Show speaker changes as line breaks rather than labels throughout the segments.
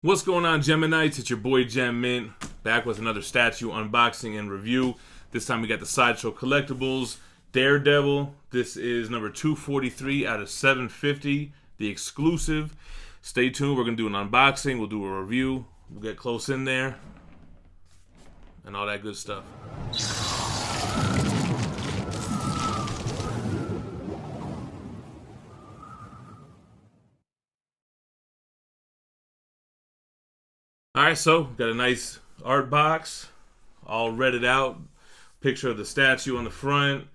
What's going on, Geminites? It's your boy Gem Mint, back with another statue unboxing and review. This time we got the Sideshow Collectibles Daredevil. This is number 243 out of 750, the exclusive. Stay tuned, we're going to do an unboxing, we'll do a review, we'll get close in there, and all that good stuff. Alright, so got a nice art box, all redded out. Picture of the statue on the front,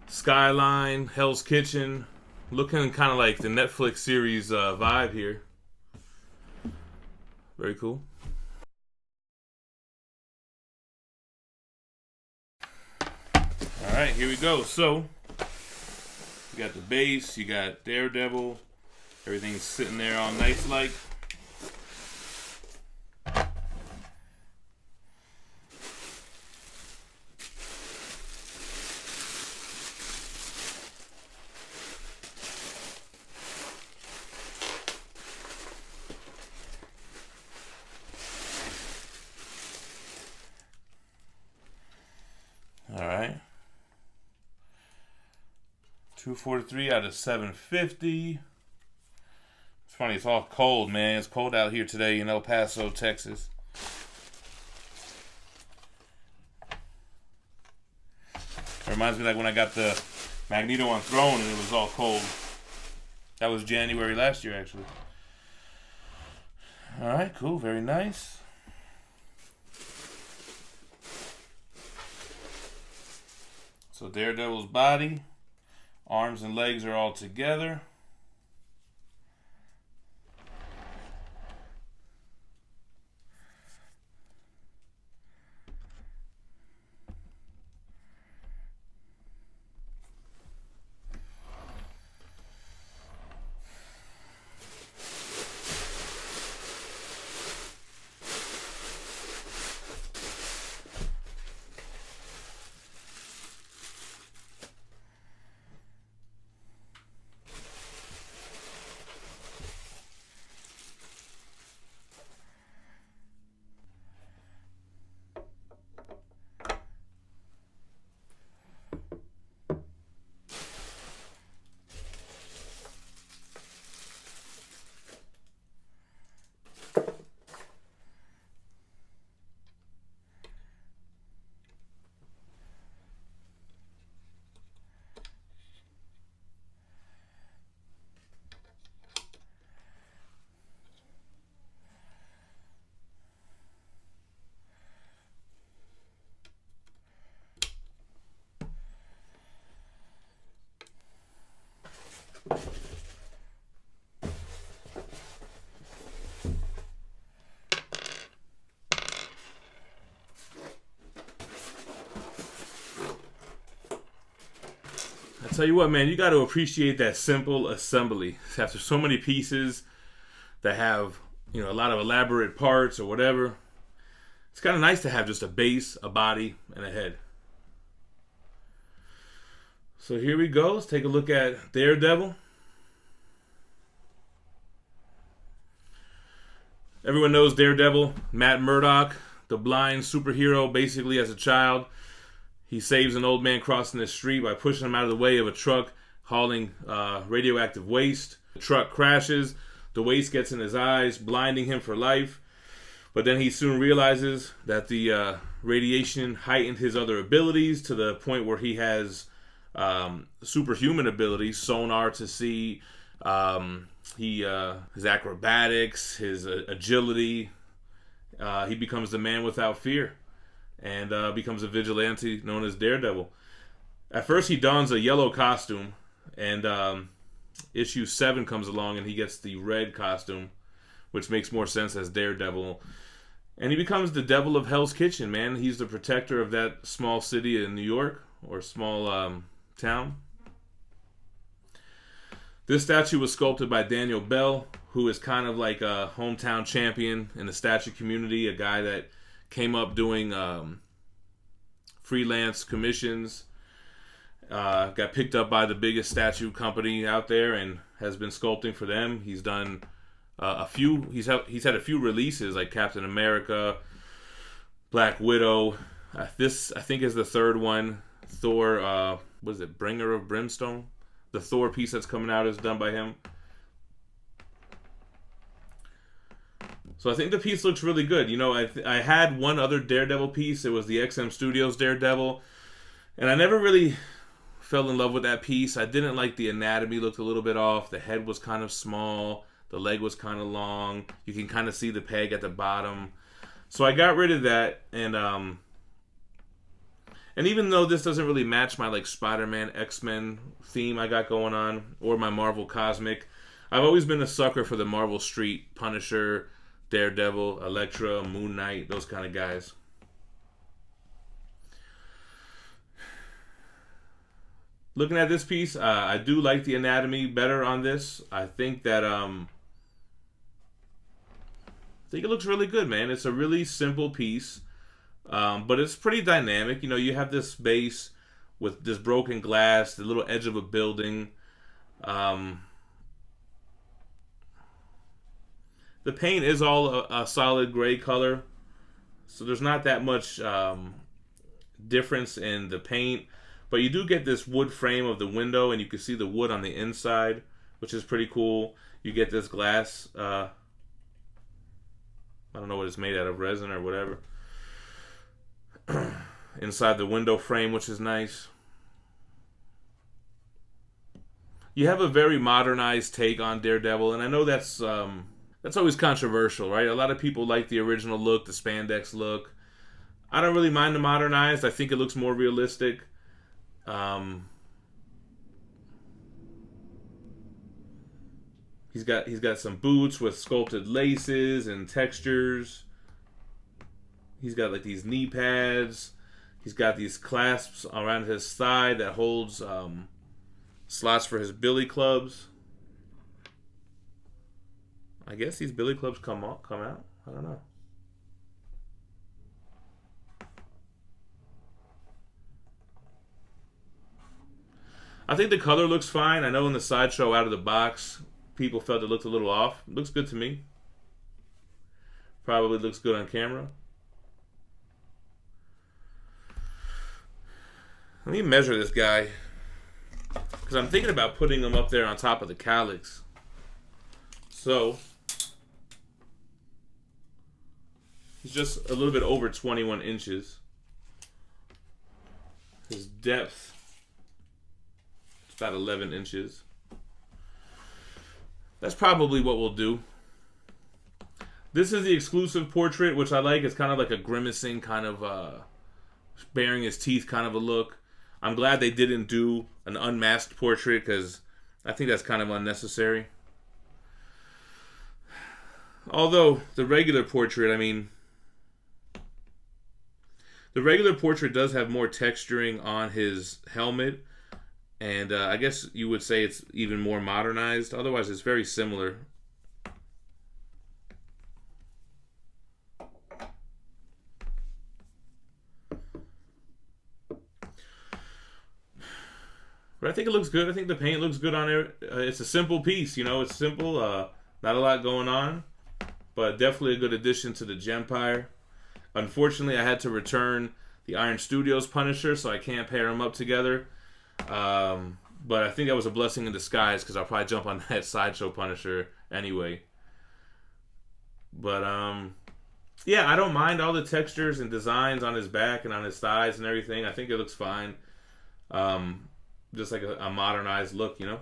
skyline, Hell's Kitchen, looking kind of like the Netflix series vibe here. Very cool. Alright, here we go. So, you got the base, you got Daredevil, everything's sitting there all nice like. Alright. 243 out of 750. It's funny, it's all cold, man. It's cold out here today in El Paso, Texas. It reminds me like when I got the Magneto on Throne and it was all cold. That was January last year, actually. Alright, cool. Very nice. So Daredevil's body, arms and legs are all together. I tell you what, man, you got to appreciate that simple assembly. After so many pieces that have, a lot of elaborate parts or whatever, it's kind of nice to have just a base, a body, and a head. So here we go. Let's take a look at Daredevil. Everyone knows Daredevil, Matt Murdock, the blind superhero. Basically, as a child, he saves an old man crossing the street by pushing him out of the way of a truck hauling radioactive waste. The truck crashes. The waste gets in his eyes, blinding him for life. But then he soon realizes that the radiation heightened his other abilities to the point where he has superhuman abilities, sonar to see, his acrobatics, his agility. He becomes the man without fear and becomes a vigilante known as Daredevil. At first he dons a yellow costume, and issue 7 comes along and he gets the red costume, which makes more sense as Daredevil. And he becomes the devil of Hell's Kitchen, man. He's the protector of that small city in New York, or small town. This statue was sculpted by Daniel Bell, who is kind of like a hometown champion in the statue community, a guy that came up doing freelance commissions, got picked up by the biggest statue company out there and has been sculpting for them. He's done He's had a few releases like Captain America, Black Widow. This I think is the third one. Thor, what is it? Bringer of Brimstone. The Thor piece that's coming out is done by him. So I think the piece looks really good. You know, I had one other Daredevil piece. It was the XM Studios Daredevil, and I never really fell in love with that piece. I didn't like the anatomy; looked a little bit off. The head was kind of small. The leg was kind of long. You can kind of see the peg at the bottom. So I got rid of that, and even though this doesn't really match my like Spider-Man, X-Men theme I got going on, or my Marvel Cosmic, I've always been a sucker for the Marvel Street, Punisher, Daredevil, Elektra, Moon Knight, those kind of guys. Looking at this piece, I do like the anatomy better on this. I think that I think it looks really good, man. It's a really simple piece. But it's pretty dynamic. You know, you have this base with this broken glass, the little edge of a building. The paint is all a solid gray color, so there's not that much difference in the paint. But you do get this wood frame of the window, and you can see the wood on the inside, which is pretty cool. You get this glass. I don't know what it's made out of, resin or whatever. Inside the window frame, which is nice. You have a very modernized take on Daredevil, and I know that's always controversial, right? A lot of people like the original look, the spandex look. I don't really mind the modernized. I think it looks more realistic. He's got some boots with sculpted laces and textures. He's got like these knee pads. He's got these clasps around his thigh that holds slots for his billy clubs. I guess these billy clubs come out. I don't know. I think the color looks fine. I know in the Sideshow out of the box, people felt it looked a little off. It looks good to me. Probably looks good on camera. Let me measure this guy, because I'm thinking about putting him up there on top of the Calyx. So, he's just a little bit over 21 inches. His depth is about 11 inches. That's probably what we'll do. This is the exclusive portrait, which I like. It's kind of like a grimacing, kind of baring his teeth kind of a look. I'm glad they didn't do an unmasked portrait, because I think that's kind of unnecessary. Although, the regular portrait, I mean, the regular portrait does have more texturing on his helmet, and I guess you would say it's even more modernized. Otherwise, it's very similar. But I think it looks good. I think the paint looks good on it. It's a simple piece, you know. It's simple. Not a lot going on. But definitely a good addition to the Gempire. Unfortunately, I had to return the Iron Studios Punisher, so I can't pair them up together. But I think that was a blessing in disguise, because I'll probably jump on that Sideshow Punisher anyway. But, yeah, I don't mind all the textures and designs on his back and on his thighs and everything. I think it looks fine. Just like a modernized look, you know?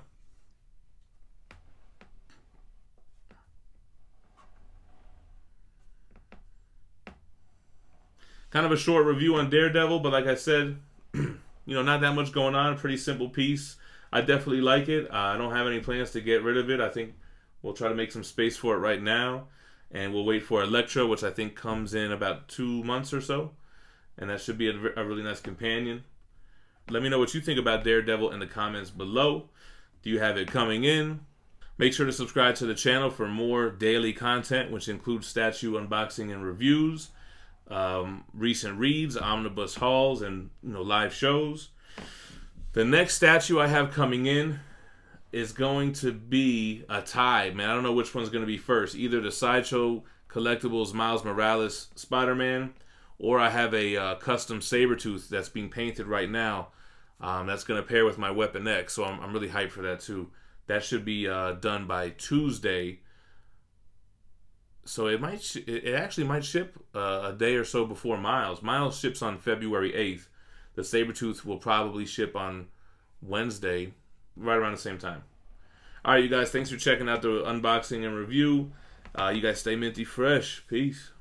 Kind of a short review on Daredevil, but like I said, you know, not that much going on. Pretty simple piece. I definitely like it. I don't have any plans to get rid of it. I think we'll try to make some space for it right now. And we'll wait for Elektra, which I think comes in about 2 months or so. And that should be a really nice companion. Let me know what you think about Daredevil in the comments below. Do you have it coming in? Make sure to subscribe to the channel for more daily content, which includes statue unboxing and reviews, recent reads, omnibus hauls, and live shows. The next statue I have coming in is going to be a tie, man. I don't know which one's going to be first. Either the Sideshow Collectibles Miles Morales Spider-Man, or I have a custom Sabretooth that's being painted right now. That's going to pair with my Weapon X, so I'm really hyped for that too. That should be done by Tuesday. So it actually might ship a day or so before Miles. Miles ships on February 8th. The Sabretooth will probably ship on Wednesday, right around the same time. All right, you guys, thanks for checking out the unboxing and review. You guys stay minty fresh. Peace.